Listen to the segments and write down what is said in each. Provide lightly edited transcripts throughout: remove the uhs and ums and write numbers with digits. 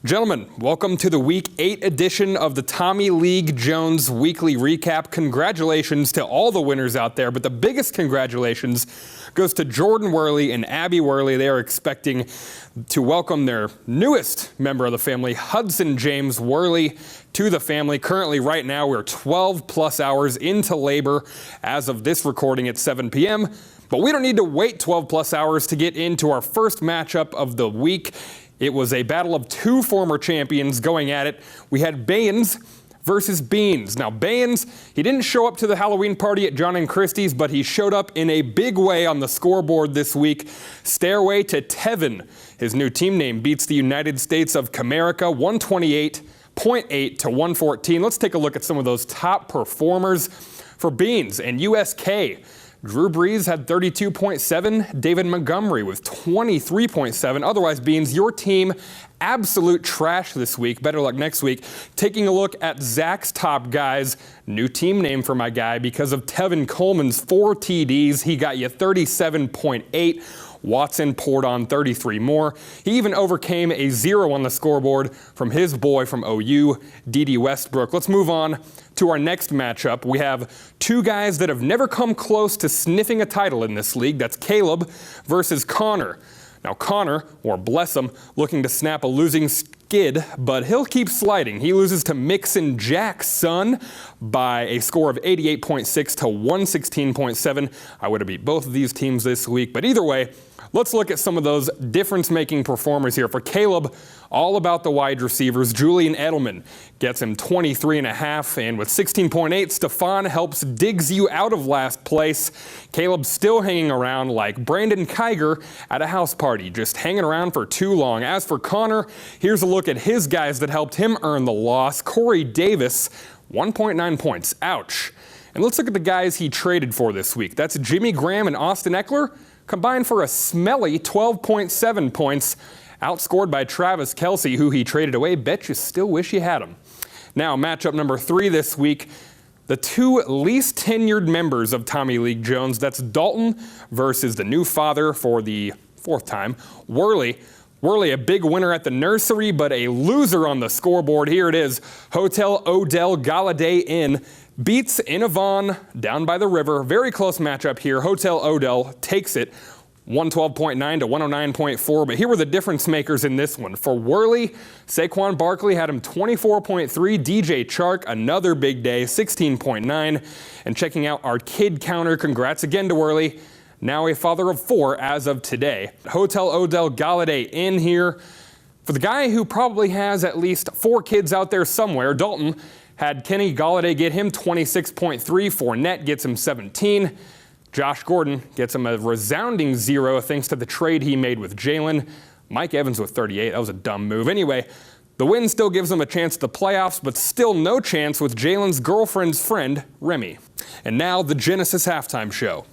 Gentlemen, welcome to the Week 8 edition of the Tommy League Jones Weekly Recap. Congratulations to all the winners out there, but the biggest congratulations goes to Jordan Worley and Abby Worley. They are expecting to welcome their newest member of the family, Hudson James Worley, to the family. Currently, right now, we're 12 plus hours into labor as of this recording at 7 p.m., but we don't need to wait 12 plus hours to get into our first matchup of the week. It was a battle of two former champions going at it. We had Baines versus Beans. Now, Baines, he didn't show up to the Halloween party at John and Christie's, but he showed up in a big way on the scoreboard this week. Stairway to Tevin, his new team name, beats the United States of Comerica 128.8 to 114. Let's take a look at some of those top performers for Beans and USK. Drew Brees had 32.7, David Montgomery with 23.7. Otherwise, Beans, your team, absolute trash this week. Better luck next week. Taking a look at Zach's top guys, new team name for my guy because of Tevin Coleman's 4 TDs. He got you 37.8. Watson poured on 33 more. He even overcame a 0 on the scoreboard from his boy from OU, D.D. Westbrook. Let's move on to our next matchup. We have two guys that have never come close to sniffing a title in this league. That's Caleb versus Connor. Now Connor, or bless him, looking to snap a losing skid, but he'll keep sliding. He loses to Mixon Jackson by a score of 88.6 to 116.7. I would have beat both of these teams this week, but either way, let's look at some of those difference-making performers here. For Caleb, all about the wide receivers. Julian Edelman gets him 23.5, and with 16.8, Stefan helps digs you out of last place. Caleb's still hanging around like Brandon Kiger at a house party, just hanging around for too long. As for Connor, here's a look at his guys that helped him earn the loss. Corey Davis, 1.9 points. Ouch. And let's look at the guys he traded for this week. That's Jimmy Graham and Austin Eckler, combined for a smelly 12.7 points, outscored by Travis Kelce, who he traded away. Bet you still wish you had him. Now, matchup number 3 this week, the two least tenured members of Tommy League Jones. That's Dalton versus the new father for the 4th time, Worley. Worley, a big winner at the nursery, but a loser on the scoreboard. Here it is. Hotel Odell Galladay Inn beats Innavon down by the river. Very close matchup here. Hotel Odell takes it 112.9 to 109.4. But here were the difference makers in this one. For Worley, Saquon Barkley had him 24.3. DJ Chark, another big day, 16.9. And checking out our kid counter, congrats again to Worley. Now a father of 4 as of today. Hotel Odell Galladay in here. For the guy who probably has at least 4 kids out there somewhere, Dalton had Kenny Galladay get him 26.3. Fournette gets him 17. Josh Gordon gets him a resounding 0 thanks to the trade he made with Jalen. Mike Evans with 38. That was a dumb move. Anyway, the win still gives him a chance at the playoffs, but still no chance with Jalen's girlfriend's friend, Remy. And now the Genesis halftime show.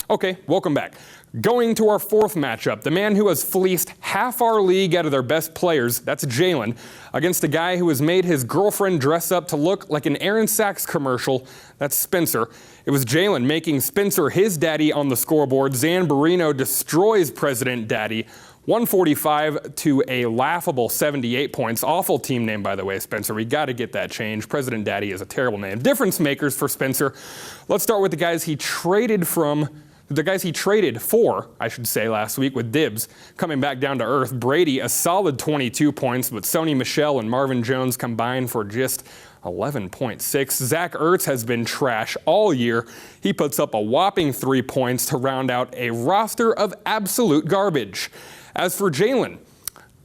Okay, welcome back. Going to our 4th matchup, the man who has fleeced half our league out of their best players, that's Jalen, against a guy who has made his girlfriend dress up to look like an Aaron Sachs commercial, that's Spencer. It was Jalen making Spencer his daddy on the scoreboard. Zamborino destroys President Daddy, 145 to a laughable 78 points. Awful team name, by the way, Spencer. We got to get that changed. President Daddy is a terrible name. Difference makers for Spencer. Let's start with the guys he traded for, I should say, last week with Dibs. Coming back down to earth, Brady, a solid 22 points, but Sony Michel and Marvin Jones combined for just 11.6. Zach Ertz has been trash all year. He puts up a whopping 3 points to round out a roster of absolute garbage. As for Jalen,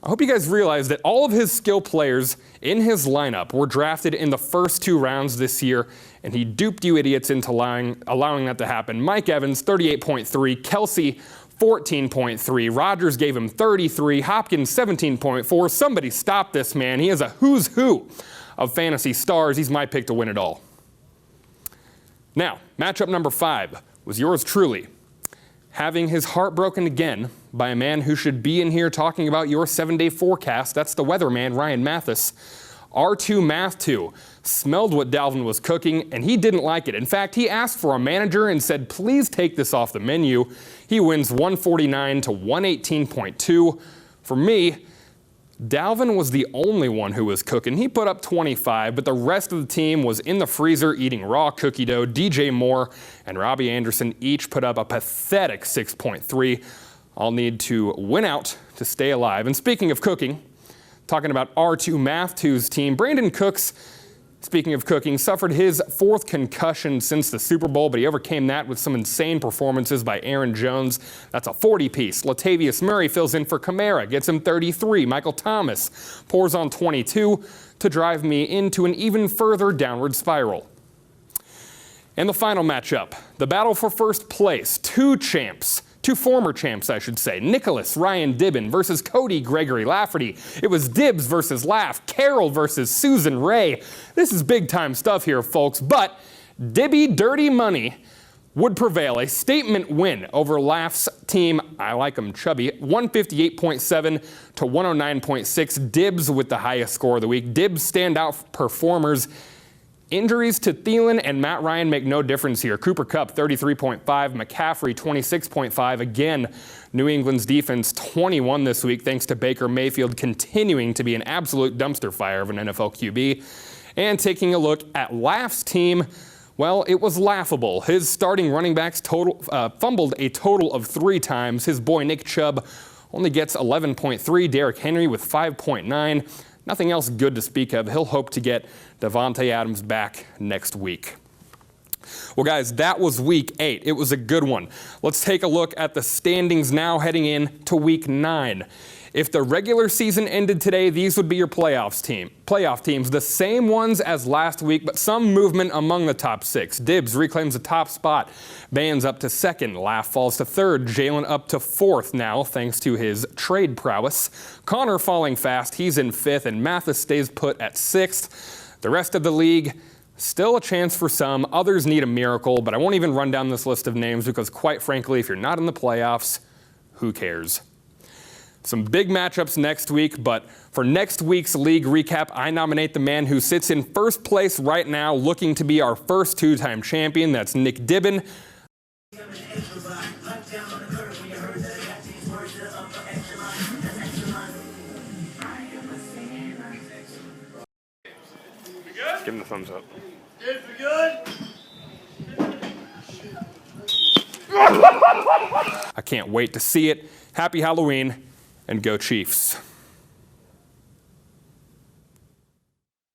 I hope you guys realize that all of his skill players in his lineup were drafted in the first 2 rounds this year, and he duped you idiots into allowing that to happen. Mike Evans, 38.3. Kelce, 14.3. Rodgers gave him 33. Hopkins, 17.4. Somebody stop this man. He is a who's who of fantasy stars. He's my pick to win it all. Now, matchup number 5 was yours truly, having his heart broken again by a man who should be in here talking about your 7-day forecast. That's the weatherman, Ryan Mathis. R2 Math 2 smelled what Dalvin was cooking, and he didn't like it. In fact, he asked for a manager and said, please take this off the menu. He wins 149 to 118.2. For me, Dalvin was the only one who was cooking. He put up 25, but the rest of the team was in the freezer eating raw cookie dough. DJ Moore and Robbie Anderson each put up a pathetic 6.3. I'll need to win out to stay alive. And speaking of cooking, talking about R2 Math 2's team, Brandon Cooks, speaking of cooking, suffered his 4th concussion since the Super Bowl, but he overcame that with some insane performances by Aaron Jones. That's a 40-piece. Latavius Murray fills in for Kamara, gets him 33. Michael Thomas pours on 22 to drive me into an even further downward spiral. And the final matchup, the battle for first place, two former champs, I should say. Nicholas Ryan Dibbin versus Cody Gregory Lafferty. It was Dibbs versus Laff, Carroll versus Susan Ray. This is big time stuff here, folks, but Dibby Dirty Money would prevail. A statement win over Laff's team, I like him chubby, 158.7 to 109.6. Dibbs with the highest score of the week. Dibbs standout performers. Injuries to Thielen and Matt Ryan make no difference here. Cooper Kupp, 33.5. McCaffrey, 26.5. Again, New England's defense, 21 this week, thanks to Baker Mayfield continuing to be an absolute dumpster fire of an NFL QB. And taking a look at Laff's team, well, it was laughable. His starting running backs fumbled a total of 3 times. His boy Nick Chubb only gets 11.3. Derrick Henry with 5.9. Nothing else good to speak of. He'll hope to get Davante Adams back next week. Well, guys, that was week 8. It was a good one. Let's take a look at the standings now heading in to week 9. If the regular season ended today, these would be your playoff teams, the same ones as last week, but some movement among the top 6. Dibbs reclaims the top spot. Bands up to 2nd. Laff falls to 3rd. Jalen up to 4th now, thanks to his trade prowess. Connor falling fast. He's in 5th, and Mathis stays put at 6th. The rest of the league, still a chance for some. Others need a miracle, but I won't even run down this list of names because, quite frankly, if you're not in the playoffs, who cares? Some big matchups next week, but for next week's league recap, I nominate the man who sits in first place right now, looking to be our first 2-time champion. That's Nick Dibbin. Give him the thumbs up. Good for good. I can't wait to see it. Happy Halloween, and go Chiefs.